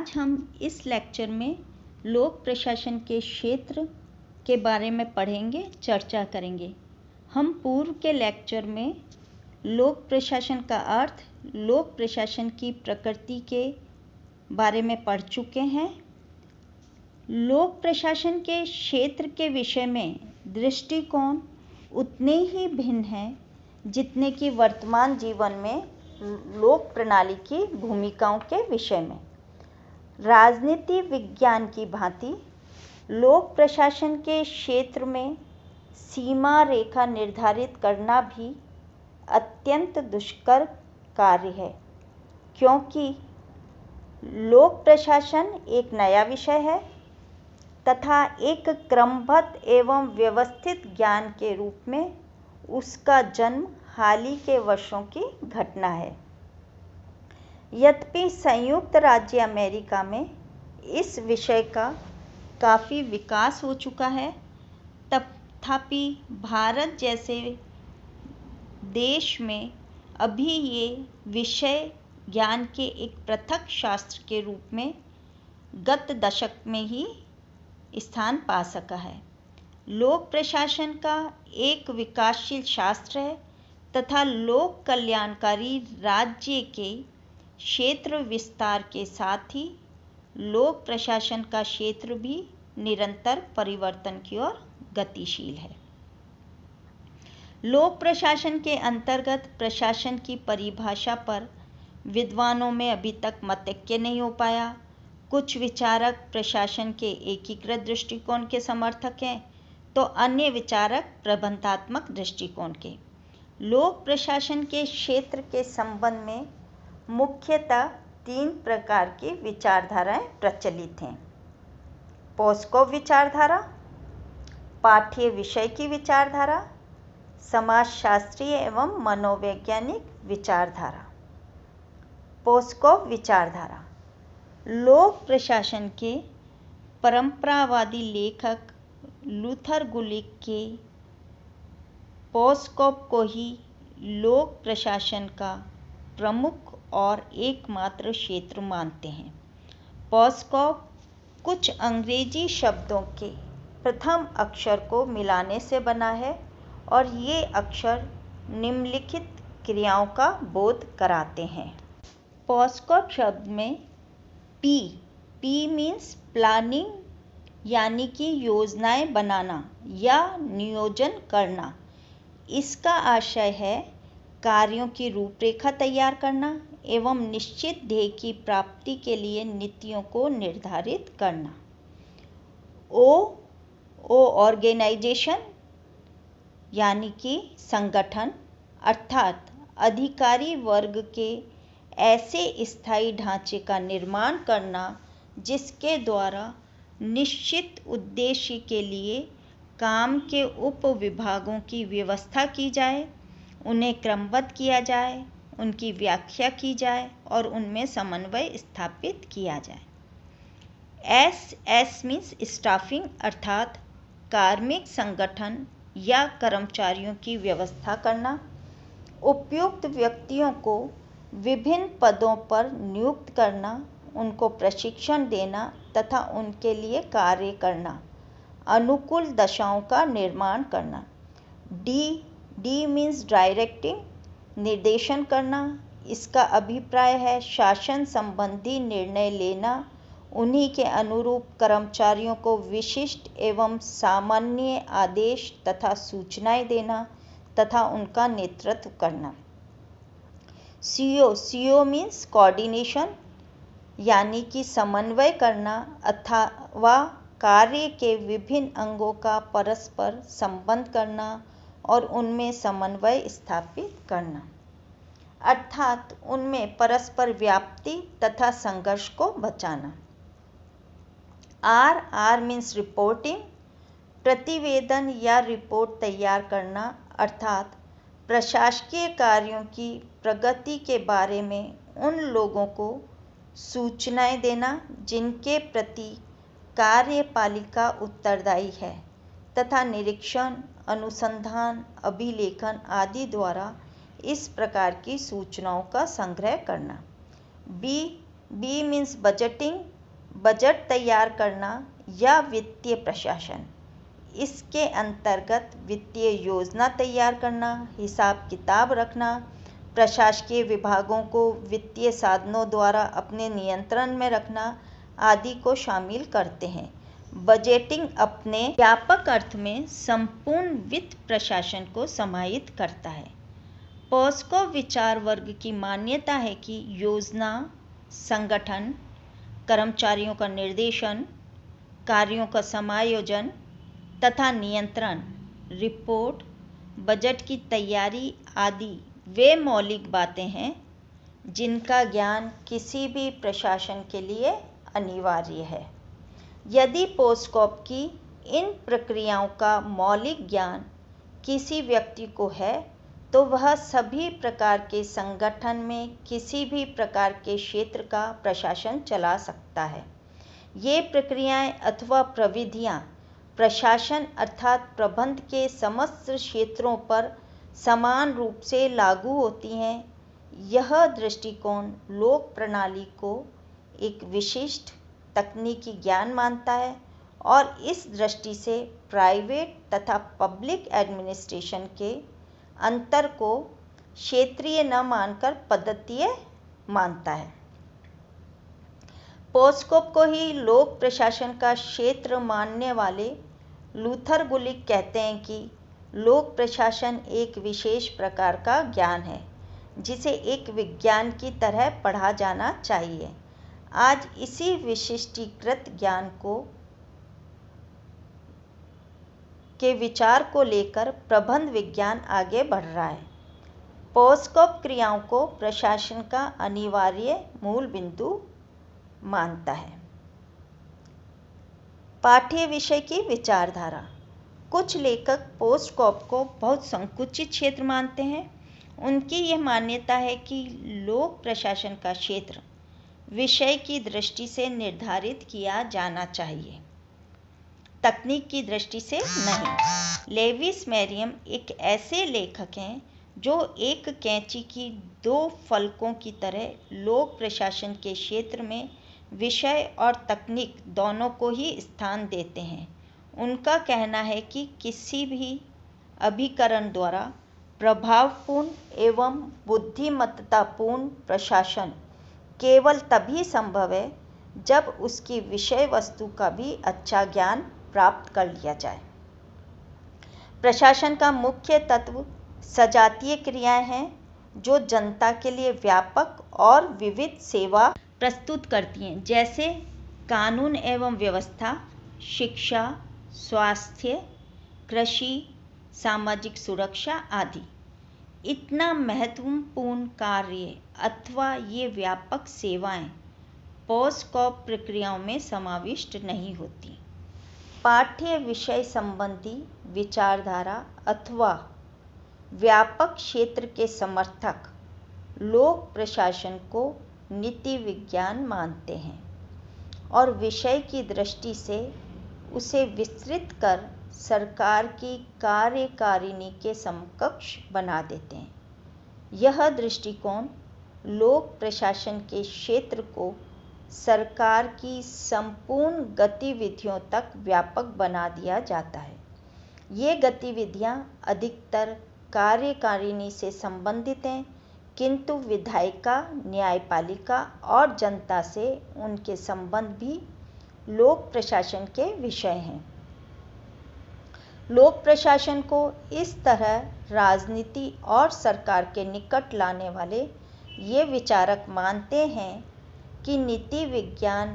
आज हम इस लेक्चर में लोक प्रशासन के क्षेत्र के बारे में पढ़ेंगे, चर्चा करेंगे। हम पूर्व के लेक्चर में लोक प्रशासन का अर्थ, लोक प्रशासन की प्रकृति के बारे में पढ़ चुके हैं। लोक प्रशासन के क्षेत्र के विषय में दृष्टिकोण उतने ही भिन्न हैं जितने कि वर्तमान जीवन में लोक प्रणाली की भूमिकाओं के विषय में। राजनीति विज्ञान की भांति लोक प्रशासन के क्षेत्र में सीमा रेखा निर्धारित करना भी अत्यंत दुष्कर कार्य है, क्योंकि लोक प्रशासन एक नया विषय है तथा एक क्रमबद्ध एवं व्यवस्थित ज्ञान के रूप में उसका जन्म हाल ही के वर्षों की घटना है। यद्यपि संयुक्त राज्य अमेरिका में इस विषय का काफ़ी विकास हो चुका है, तथापि भारत जैसे देश में अभी ये विषय ज्ञान के एक पृथक शास्त्र के रूप में गत दशक में ही स्थान पा सका है। लोक प्रशासन का एक विकासशील शास्त्र है तथा लोक कल्याणकारी राज्य के क्षेत्र विस्तार के साथ ही लोक प्रशासन का क्षेत्र भी निरंतर परिवर्तन की ओर गतिशील है। लोक प्रशासन के अंतर्गत प्रशासन की परिभाषा पर विद्वानों में अभी तक मतैक्य नहीं हो पाया। कुछ विचारक प्रशासन के एकीकृत दृष्टिकोण के समर्थक हैं, तो अन्य विचारक प्रबंधात्मक दृष्टिकोण के। लोक प्रशासन के क्षेत्र के संबंध में मुख्यतः 3 प्रकार की विचारधाराएं प्रचलित हैं। पोस्कोव विचारधारा, पाठ्य विषय की विचारधारा, समाजशास्त्रीय एवं मनोवैज्ञानिक विचारधारा। पोस्कोव विचारधारा लोक प्रशासन के परंपरावादी लेखक लूथर गुलिक के पोस्कोव को ही लोक प्रशासन का प्रमुख और एकमात्र क्षेत्र मानते हैं। पोस्कोव कुछ अंग्रेजी शब्दों के प्रथम अक्षर को मिलाने से बना है और ये अक्षर निम्नलिखित क्रियाओं का बोध कराते हैं। पोस्कोव शब्द में पी मीन्स प्लानिंग, यानी कि योजनाएं बनाना या नियोजन करना। इसका आशय है कार्यों की रूपरेखा तैयार करना एवं निश्चित ध्येय की प्राप्ति के लिए नीतियों को निर्धारित करना। ऑर्गेनाइजेशन यानी कि संगठन, अर्थात अधिकारी वर्ग के ऐसे स्थायी ढांचे का निर्माण करना जिसके द्वारा निश्चित उद्देश्य के लिए काम के उप विभागों की व्यवस्था की जाए, उन्हें क्रमबद्ध किया जाए, उनकी व्याख्या की जाए और उनमें समन्वय स्थापित किया जाए। एस मीन्स स्टाफिंग, अर्थात कार्मिक संगठन या कर्मचारियों की व्यवस्था करना, उपयुक्त व्यक्तियों को विभिन्न पदों पर नियुक्त करना, उनको प्रशिक्षण देना तथा उनके लिए कार्य करना, अनुकूल दशाओं का निर्माण करना। डी मीन्स डायरेक्टिंग, निर्देशन करना। इसका अभिप्राय है शासन संबंधी निर्णय लेना, उन्हीं के अनुरूप कर्मचारियों को विशिष्ट एवं सामान्य आदेश तथा सूचनाएं देना तथा उनका नेतृत्व करना। सीओ मीन्स कोऑर्डिनेशन, यानी कि समन्वय करना अथवा कार्य के विभिन्न अंगों का परस्पर संबंध करना और उनमें समन्वय स्थापित करना, अर्थात उनमें परस्पर व्याप्ति तथा संघर्ष को बचाना। आर मीन्स रिपोर्टिंग, प्रतिवेदन या रिपोर्ट तैयार करना, अर्थात प्रशासकीय कार्यों की प्रगति के बारे में उन लोगों को सूचनाएं देना जिनके प्रति कार्यपालिका उत्तरदायी है तथा निरीक्षण, अनुसंधान, अभिलेखन आदि द्वारा इस प्रकार की सूचनाओं का संग्रह करना। बी मीन्स बजटिंग, बजट तैयार करना या वित्तीय प्रशासन। इसके अंतर्गत वित्तीय योजना तैयार करना, हिसाब किताब रखना, प्रशासकीय विभागों को वित्तीय साधनों द्वारा अपने नियंत्रण में रखना आदि को शामिल करते हैं। बजटिंग अपने व्यापक अर्थ में संपूर्ण वित्त प्रशासन को समाहित करता है। पॉस्को विचार वर्ग की मान्यता है कि योजना, संगठन, कर्मचारियों का निर्देशन, कार्यों का समायोजन तथा नियंत्रण, रिपोर्ट, बजट की तैयारी आदि वे मौलिक बातें हैं जिनका ज्ञान किसी भी प्रशासन के लिए अनिवार्य है। यदि पोस्कोप की इन प्रक्रियाओं का मौलिक ज्ञान किसी व्यक्ति को है तो वह सभी प्रकार के संगठन में किसी भी प्रकार के क्षेत्र का प्रशासन चला सकता है। ये प्रक्रियाएं अथवा प्रविधियां प्रशासन अर्थात प्रबंध के समस्त क्षेत्रों पर समान रूप से लागू होती हैं। यह दृष्टिकोण लोक प्रणाली को एक विशिष्ट तकनीकी ज्ञान मानता है और इस दृष्टि से प्राइवेट तथा पब्लिक एडमिनिस्ट्रेशन के अंतर को क्षेत्रीय न मानकर पद्धतीय मानता है। पोस्कोप को ही लोक प्रशासन का क्षेत्र मानने वाले लूथर गुलिक कहते हैं कि लोक प्रशासन एक विशेष प्रकार का ज्ञान है जिसे एक विज्ञान की तरह पढ़ा जाना चाहिए। आज इसी विशिष्टीकृत ज्ञान के विचार को लेकर प्रबंध विज्ञान आगे बढ़ रहा है। पोस्कोप क्रियाओं को प्रशासन का अनिवार्य मूल बिंदु मानता है। पाठ्य विषय की विचारधारा। कुछ लेखक पोस्कोप को बहुत संकुचित क्षेत्र मानते हैं। उनकी यह मान्यता है कि लोक प्रशासन का क्षेत्र विषय की दृष्टि से निर्धारित किया जाना चाहिए, तकनीक की दृष्टि से नहीं। लेविस मैरियम एक ऐसे लेखक हैं जो एक कैंची की दो फलकों की तरह लोक प्रशासन के क्षेत्र में विषय और तकनीक दोनों को ही स्थान देते हैं। उनका कहना है कि किसी भी अभिकरण द्वारा प्रभावपूर्ण एवं बुद्धिमत्तापूर्ण प्रशासन केवल तभी संभव है जब उसकी विषय वस्तु का भी अच्छा ज्ञान प्राप्त कर लिया जाए। प्रशासन का मुख्य तत्व सजातीय क्रियाएं हैं जो जनता के लिए व्यापक और विविध सेवा प्रस्तुत करती हैं, जैसे कानून एवं व्यवस्था, शिक्षा, स्वास्थ्य, कृषि, सामाजिक सुरक्षा आदि। इतना महत्वपूर्ण कार्य अथवा ये व्यापक सेवाएं पोस्कोप प्रक्रियाओं में समाविष्ट नहीं होती। पाठ्य विषय संबंधी विचारधारा अथवा व्यापक क्षेत्र के समर्थक लोक प्रशासन को नीति विज्ञान मानते हैं और विषय की दृष्टि से उसे विस्तृत कर सरकार की कार्यकारिणी के समकक्ष बना देते हैं। यह दृष्टिकोण लोक प्रशासन के क्षेत्र को सरकार की संपूर्ण गतिविधियों तक व्यापक बना दिया जाता है। ये गतिविधियां अधिकतर कार्यकारिणी से संबंधित हैं, किंतु विधायिका, न्यायपालिका और जनता से उनके संबंध भी लोक प्रशासन के विषय हैं। लोक प्रशासन को इस तरह राजनीति और सरकार के निकट लाने वाले ये विचारक मानते हैं कि नीति विज्ञान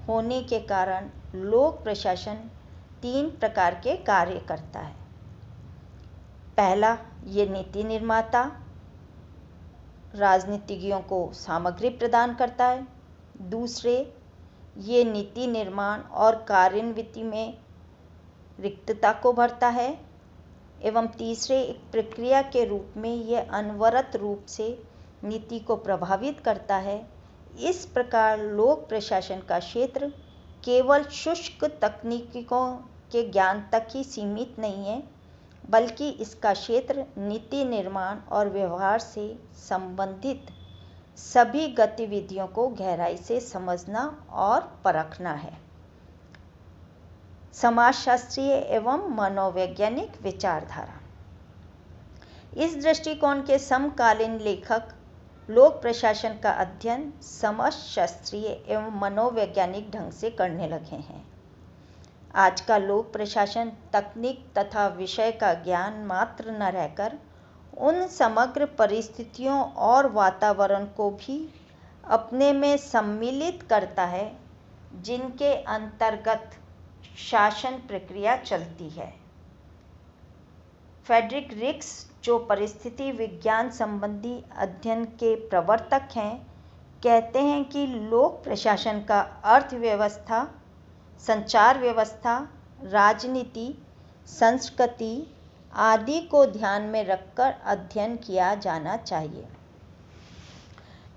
होने के कारण लोक प्रशासन 3 प्रकार के कार्य करता है। पहला, ये नीति निर्माता राजनीतिज्ञों को सामग्री प्रदान करता है। दूसरे, ये नीति निर्माण और कार्यान्वित में रिक्तता को भरता है। एवं तीसरे, एक प्रक्रिया के रूप में यह अनवरत रूप से नीति को प्रभावित करता है। इस प्रकार लोक प्रशासन का क्षेत्र केवल शुष्क तकनीकों के ज्ञान तक ही सीमित नहीं है, बल्कि इसका क्षेत्र नीति निर्माण और व्यवहार से संबंधित सभी गतिविधियों को गहराई से समझना और परखना है। समाजशास्त्रीय एवं मनोवैज्ञानिक विचारधारा। इस दृष्टिकोण के समकालीन लेखक लोक प्रशासन का अध्ययन समाजशास्त्रीय एवं मनोवैज्ञानिक ढंग से करने लगे हैं। आज का लोक प्रशासन तकनीक तथा विषय का ज्ञान मात्र न रहकर उन समग्र परिस्थितियों और वातावरण को भी अपने में सम्मिलित करता है जिनके अंतर्गत शासन प्रक्रिया चलती है। फ्रेडरिक रिक्स, जो परिस्थिति विज्ञान संबंधी अध्ययन के प्रवर्तक हैं, कहते हैं कि लोक प्रशासन का अर्थव्यवस्था, संचार व्यवस्था, राजनीति, संस्कृति आदि को ध्यान में रखकर अध्ययन किया जाना चाहिए।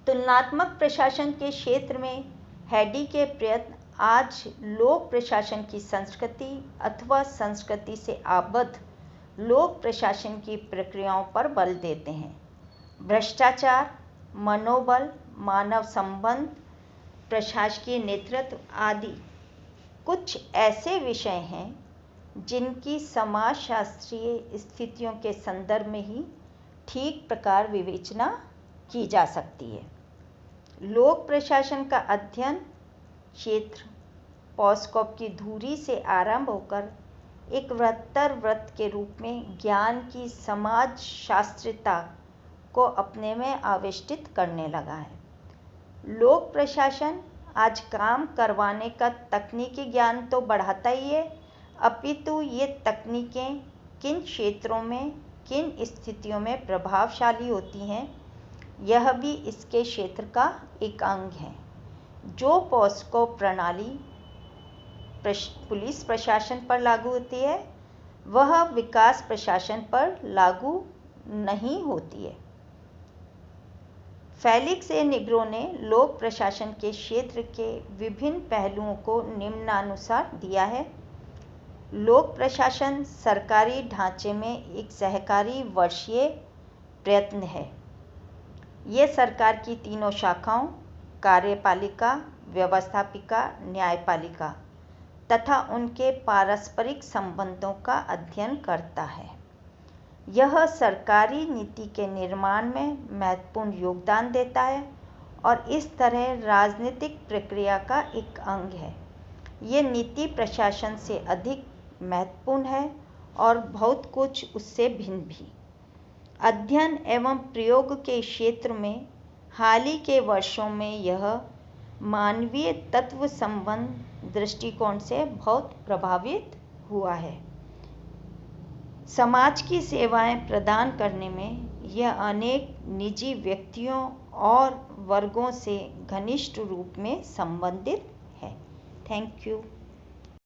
तुलनात्मक प्रशासन के क्षेत्र में हैडी के प्रयत्न आज लोक प्रशासन की संस्कृति अथवा संस्कृति से आबद्ध लोक प्रशासन की प्रक्रियाओं पर बल देते हैं। भ्रष्टाचार, मनोबल, मानव संबंध, प्रशासकीय नेतृत्व आदि कुछ ऐसे विषय हैं जिनकी समाजशास्त्रीय स्थितियों के संदर्भ में ही ठीक प्रकार विवेचना की जा सकती है। लोक प्रशासन का अध्ययन क्षेत्र पॉस्कॉप की धुरी से आरंभ होकर एक वृत्तर वृत्त के रूप में ज्ञान की समाजशास्त्रीयता को अपने में आविष्टित करने लगा है। लोक प्रशासन आज काम करवाने का तकनीकी ज्ञान तो बढ़ाता ही है, अपितु ये तकनीकें किन क्षेत्रों में, किन स्थितियों में प्रभावशाली होती हैं, यह भी इसके क्षेत्र का एक अंग है। जो पॉस्को प्रणाली पुलिस प्रशासन पर लागू होती है, वह विकास प्रशासन पर लागू नहीं होती है। फेलिक्स ए निग्रो ने लोक प्रशासन के क्षेत्र के विभिन्न पहलुओं को निम्नानुसार दिया है। लोक प्रशासन सरकारी ढांचे में एक सहकारी वर्षीय प्रयत्न है। ये सरकार की तीनों शाखाओं कार्यपालिका, व्यवस्थापिका, न्यायपालिका तथा उनके पारस्परिक संबंधों का अध्ययन करता है। यह सरकारी नीति के निर्माण में महत्वपूर्ण योगदान देता है और इस तरह राजनीतिक प्रक्रिया का एक अंग है। ये नीति प्रशासन से अधिक महत्वपूर्ण है और बहुत कुछ उससे भिन्न भी। अध्ययन एवं प्रयोग के क्षेत्र में हाल ही के वर्षों में यह मानवीय तत्व संबंध दृष्टिकोण से बहुत प्रभावित हुआ है। समाज की सेवाएं प्रदान करने में यह अनेक निजी व्यक्तियों और वर्गों से घनिष्ठ रूप में संबंधित है। Thank you.